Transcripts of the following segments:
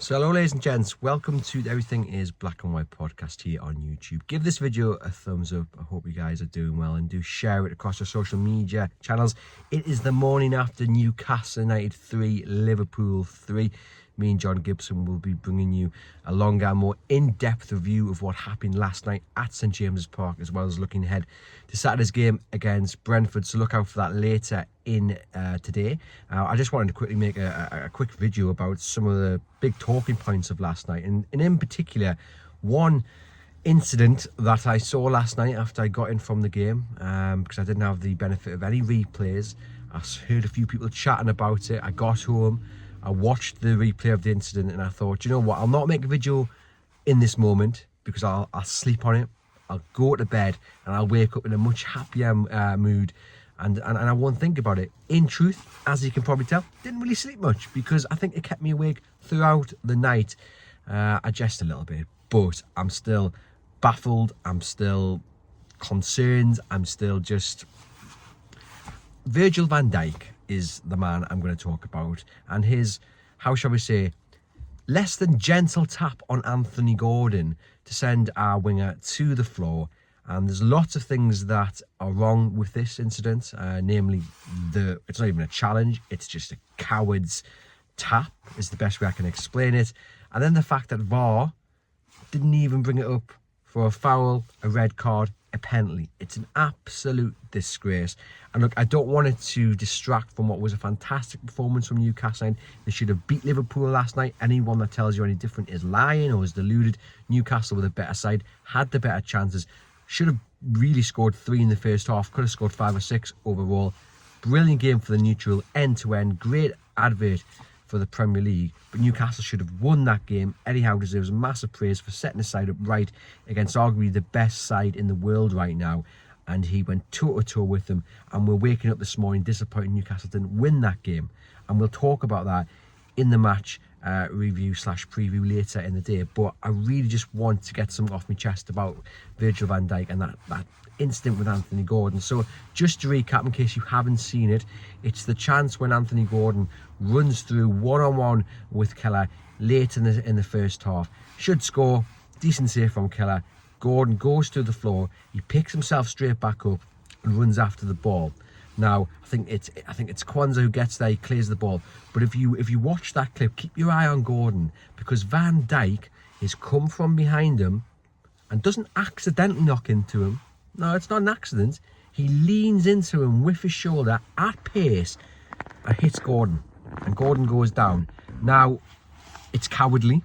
So hello ladies and gents, welcome to the Everything is Black and White podcast here on YouTube. Give this video a thumbs up. I hope you guys are doing well and do share it across your social media channels. It is the morning after Newcastle United 3, Liverpool 3. Me and John Gibson will be bringing you a longer, more in-depth review of what happened last night at St James's Park, as well as looking ahead to Saturday's game against Brentford. So look out for that later in today. I just wanted to quickly make a quick video about some of the big talking points of last night, and in particular, one incident that I saw last night after I got in from the game, because I didn't have the benefit of any replays. I heard a few people chatting about it. I got home, I watched the replay of the incident, and I thought, you know what, I'll not make a video in this moment because I'll sleep on it. I'll go to bed and I'll wake up in a much happier mood, and I won't think about it. In truth, as you can probably tell, didn't really sleep much because I think it kept me awake throughout the night. I jest a little bit, but I'm still baffled. I'm still concerned. I'm still just... Virgil van Dijk is the man I'm going to talk about, and his, how shall we say, less than gentle tap on Anthony Gordon to send our winger to the floor. And there's lots of things that are wrong with this incident, namely it's not even a challenge, it's just a coward's tap is the best way I can explain it. And then the fact that VAR didn't even bring it up for a foul, a red card, a penalty. It's an absolute disgrace. And look, I don't want it to distract from what was a fantastic performance from Newcastle. They should have beat Liverpool last night. Anyone that tells you any different is lying or is deluded. Newcastle with a better side, had the better chances, should have really scored 3 in the first half, could have scored 5 or 6 overall. Brilliant game for the neutral, end to end, great advert for the Premier League, but Newcastle should have won that game. Eddie Howe deserves massive praise for setting the side up right against arguably the best side in the world right now, and he went toe-to-toe with them, and we're waking up this morning disappointed Newcastle didn't win that game, and we'll talk about that in the match review / preview later in the day. But I really just want to get something off my chest about Virgil van Dijk and that incident with Anthony Gordon. So just to recap, in case you haven't seen it, it's the chance when Anthony Gordon runs through one-on-one with Keller late in the first half. Should score, decent save from Keller. Gordon goes to the floor, he picks himself straight back up and runs after the ball. Now, I think it's Kwanzaa who gets there, he clears the ball. But if you watch that clip, keep your eye on Gordon, because Van Dijk has come from behind him and doesn't accidentally knock into him. No, it's not an accident. He leans into him with his shoulder at pace and hits Gordon. And Gordon goes down. Now, it's cowardly.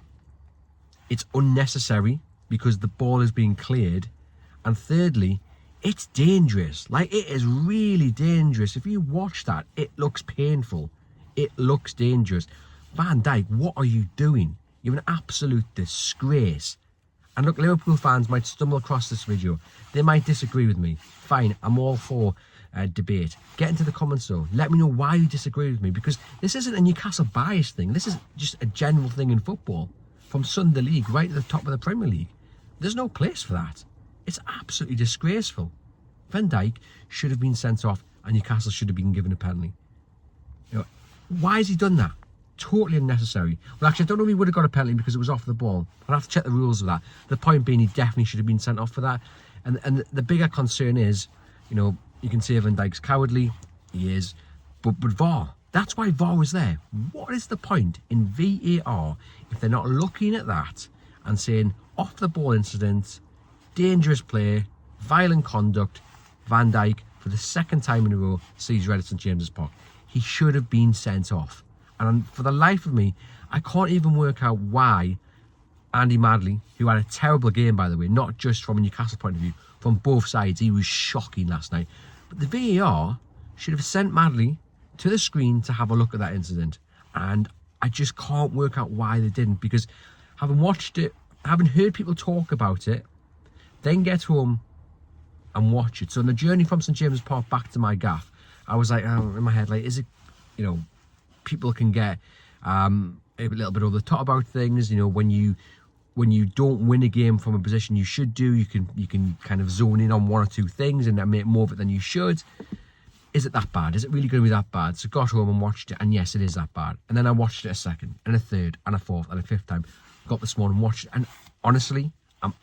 It's unnecessary because the ball is being cleared. And thirdly, it's dangerous. Like, it is really dangerous. If you watch that, it looks painful. It looks dangerous. Van Dijk, what are you doing? You're an absolute disgrace. And look, Liverpool fans might stumble across this video. They might disagree with me. Fine, I'm all for debate. Get into the comments though. Let me know why you disagree with me, because this isn't a Newcastle bias thing. This is just a general thing in football. From Sunday League right to the top of the Premier League. There's no place for that. It's absolutely disgraceful. Van Dijk should have been sent off and Newcastle should have been given a penalty. You know, why has he done that? Totally unnecessary. Well, actually, I don't know if he would have got a penalty because it was off the ball. I'd have to check the rules of that. The point being, he definitely should have been sent off for that. And the bigger concern is, you know, you can say Van Dijk's cowardly. He is. But VAR, that's why VAR was there. What is the point in VAR if they're not looking at that and saying, off the ball incident, dangerous play, violent conduct, Van Dijk, for the second time in a row, sees red at St James's Park. He should have been sent off. And for the life of me, I can't even work out why Andy Madley, who had a terrible game, by the way, not just from a Newcastle point of view, from both sides, he was shocking last night. But the VAR should have sent Madley to the screen to have a look at that incident. And I just can't work out why they didn't, because having watched it, having heard people talk about it, then get home and watch it. So on the journey from St James's Park back to my gaff, I was like, in my head, like, is it, you know, people can get a little bit over the top about things. You know, when you don't win a game from a position you should do, you can kind of zone in on one or two things and make more of it than you should. is it that bad? Is it really going to be that bad? So got home and watched it, and yes, it is that bad. And then I watched it a second, and a third, and a fourth, and a fifth time. Got this morning and watched it, and honestly, I'm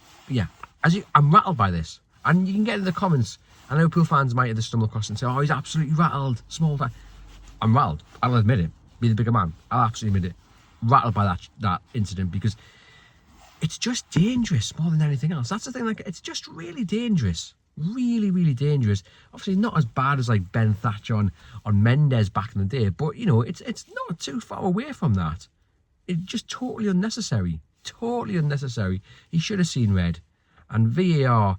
rattled by this. And you can get in the comments, and Liverpool fans might have stumbled across and say, oh, he's absolutely rattled, small time. I'm rattled. I'll admit it. Be the bigger man. I'll absolutely admit it. Rattled by that incident, because it's just dangerous more than anything else. That's the thing. Like, it's just really dangerous. Really, really dangerous. Obviously not as bad as like Ben Thatcher on Mendes back in the day, but you know, it's not too far away from that. It's just totally unnecessary. Totally unnecessary. He should have seen red. And VAR,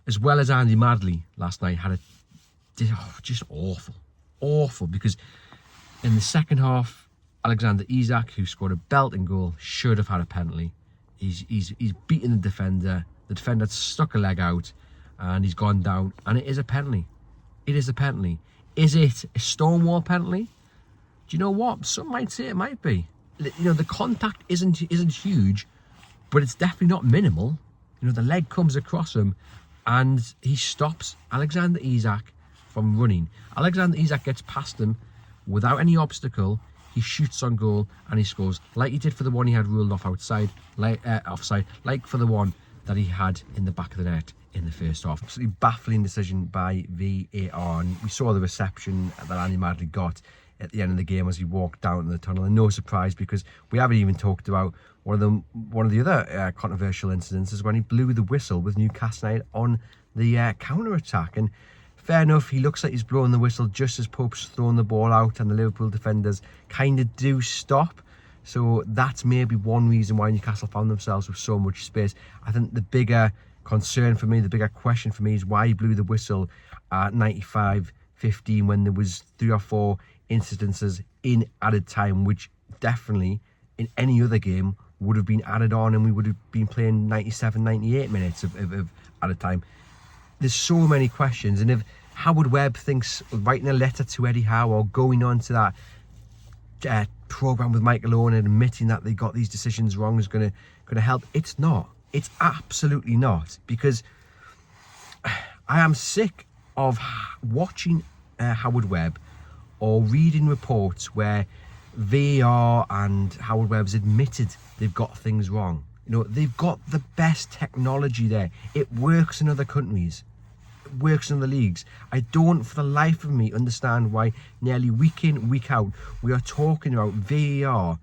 as well as Andy Madley last night, had just awful, because in the second half, Alexander Isak, who scored a belting goal, should have had a penalty. He's beaten the defender. The defender stuck a leg out, and he's gone down, and it is a penalty. It is a penalty. Is it a stonewall penalty? Do you know what? Some might say it might be. You know, the contact isn't huge, but it's definitely not minimal. You know, the leg comes across him, and he stops Alexander Isak from running. Alexander Isak gets past him without any obstacle. He shoots on goal, and he scores, like he did for the one he had ruled off offside, like for the one that he had in the back of the net in the first half. Absolutely baffling decision by VAR, and we saw the reception that Andy Madley got at the end of the game as he walked down the tunnel, and no surprise, because we haven't even talked about one of the other controversial incidents is when he blew the whistle with Newcastle United on the counter-attack. And fair enough, he looks like he's blowing the whistle just as Pope's throwing the ball out, and the Liverpool defenders kind of do stop. So that's maybe one reason why Newcastle found themselves with so much space. I think the bigger concern for me, the bigger question for me, is why he blew the whistle at 95-15 when there was 3 or 4 incidences in added time, which definitely in any other game would have been added on, and we would have been playing 97-98 minutes of added time. There's so many questions, and if Howard Webb thinks writing a letter to Eddie Howe or going on to that programme with Michael Owen and admitting that they got these decisions wrong is going to help, it's not. It's absolutely not, because I am sick of watching Howard Webb or reading reports where VAR and Howard Webb's admitted they've got things wrong. You know, they've got the best technology there. It works in other countries. It works in other leagues. I don't for the life of me understand why nearly week in, week out, we are talking about VAR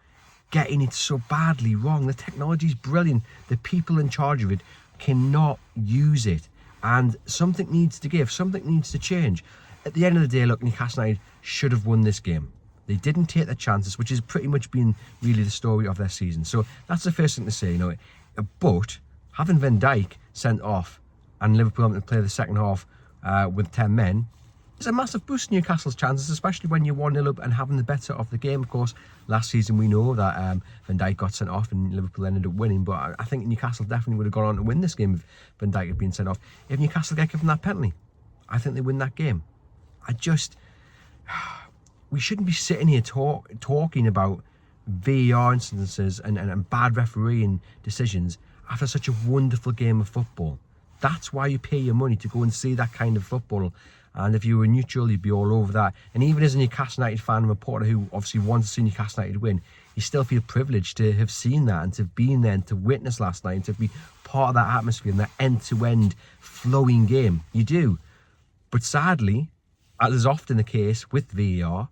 getting it so badly wrong. The technology's brilliant. The people in charge of it cannot use it. And something needs to give. Something needs to change. At the end of the day, look, Newcastle United should have won this game. They didn't take their chances, which has pretty much been really the story of their season. So that's the first thing to say, you know. But having Van Dijk sent off and Liverpool having to play the second half with 10 men is a massive boost to Newcastle's chances, especially when you're 1-0 up and having the better of the game. Of course, last season we know that Van Dijk got sent off and Liverpool ended up winning. But I think Newcastle definitely would have gone on to win this game if Van Dijk had been sent off. If Newcastle get given that penalty, I think they win that game. We shouldn't be sitting here talking about VAR incidences and bad refereeing decisions after such a wonderful game of football. That's why you pay your money, to go and see that kind of football. And if you were neutral, you'd be all over that. And even as a Newcastle United fan and reporter who obviously wants to see Newcastle United win, you still feel privileged to have seen that and to have been there and to witness last night and to be part of that atmosphere and that end-to-end flowing game. You do. But sadly, as is often the case with VAR,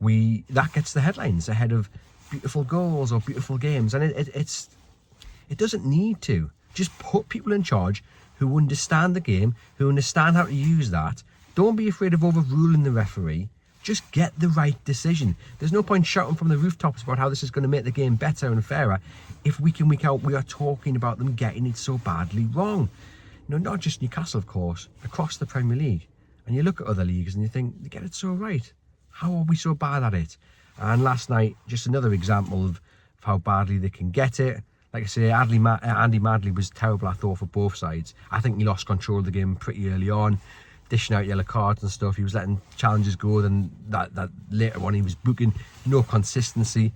that gets the headlines ahead of beautiful goals or beautiful games, and it doesn't need to. Just put people in charge who understand the game, who understand how to use that. Don't be afraid of overruling the referee. Just get the right decision. There's no point shouting from the rooftops about how this is going to make the game better and fairer if week in, week out we are talking about them getting it so badly wrong. You know, not just Newcastle, of course, across the Premier League. And you look at other leagues and you think, they get it so right. How are we so bad at it? And last night, just another example of how badly they can get it. Like I say, Andy Madley was terrible, I thought, for both sides. I think he lost control of the game pretty early on, dishing out yellow cards and stuff. He was letting challenges go. Then that later on, he was booking. No consistency.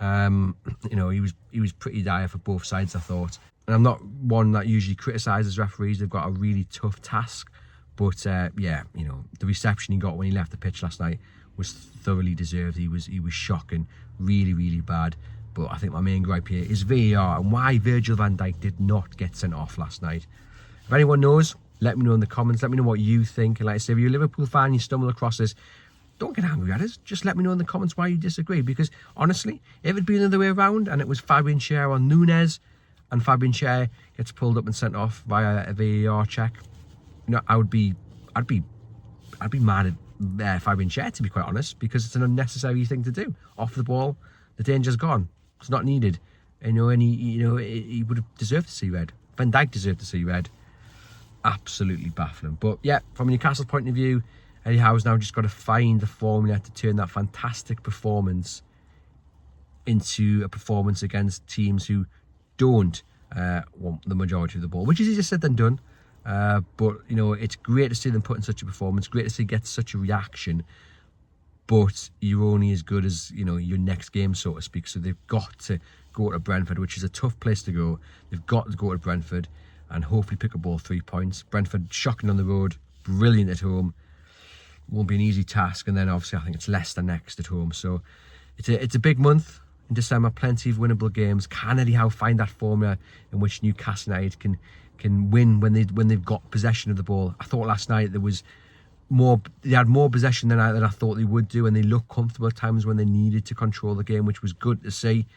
You know, he was pretty dire for both sides, I thought. And I'm not one that usually criticises referees. They've got a really tough task. But yeah, you know, the reception he got when he left the pitch last night was thoroughly deserved. He was shocking, really, really bad. But I think my main gripe here is VAR and why Virgil van Dijk did not get sent off last night. If anyone knows, let me know in the comments. Let me know what you think. And like I say, if you're a Liverpool fan, you stumble across this, don't get angry at us. Just let me know in the comments why you disagree. Because honestly, if it'd been the other way around and it was Fabian Schär on Nunez and Fabian Schär gets pulled up and sent off via a VAR check, you know, I'd be mad at Fabian Schär, to be quite honest, because it's an unnecessary thing to do. Off the ball, the danger's gone. It's not needed. You know, and he would have deserved to see red. Van Dijk deserved to see red. Absolutely baffling. But yeah, from a Newcastle point of view, Eddie Howe's now just got to find the formula to turn that fantastic performance into a performance against teams who don't want the majority of the ball, which is easier said than done. But you know, it's great to see them put in such a performance. Great to see get such a reaction. But you're only as good as, you know, your next game, so to speak. So they've got to go to Brentford, which is a tough place to go. They've got to go to Brentford and hopefully pick up all 3 points. Brentford shocking on the road, brilliant at home. Won't be an easy task. And then obviously I think it's Leicester next at home. So it's a big month in December. Plenty of winnable games. Can Eddie Howe find that formula in which Newcastle United can win when they've got possession of the ball? I thought last night they had more possession than I thought they would do, and they looked comfortable at times when they needed to control the game, which was good to see.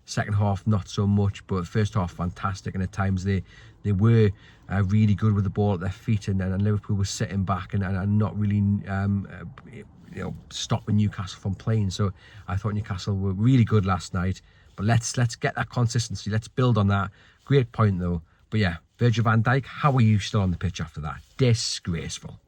Second half, not so much, but first half, fantastic. And at times they were really good with the ball at their feet, and Liverpool was sitting back and not really stopping Newcastle from playing. So I thought Newcastle were really good last night. But let's get that consistency. Let's build on that. Great point though. But yeah, Virgil van Dijk, how are you still on the pitch after that? Disgraceful.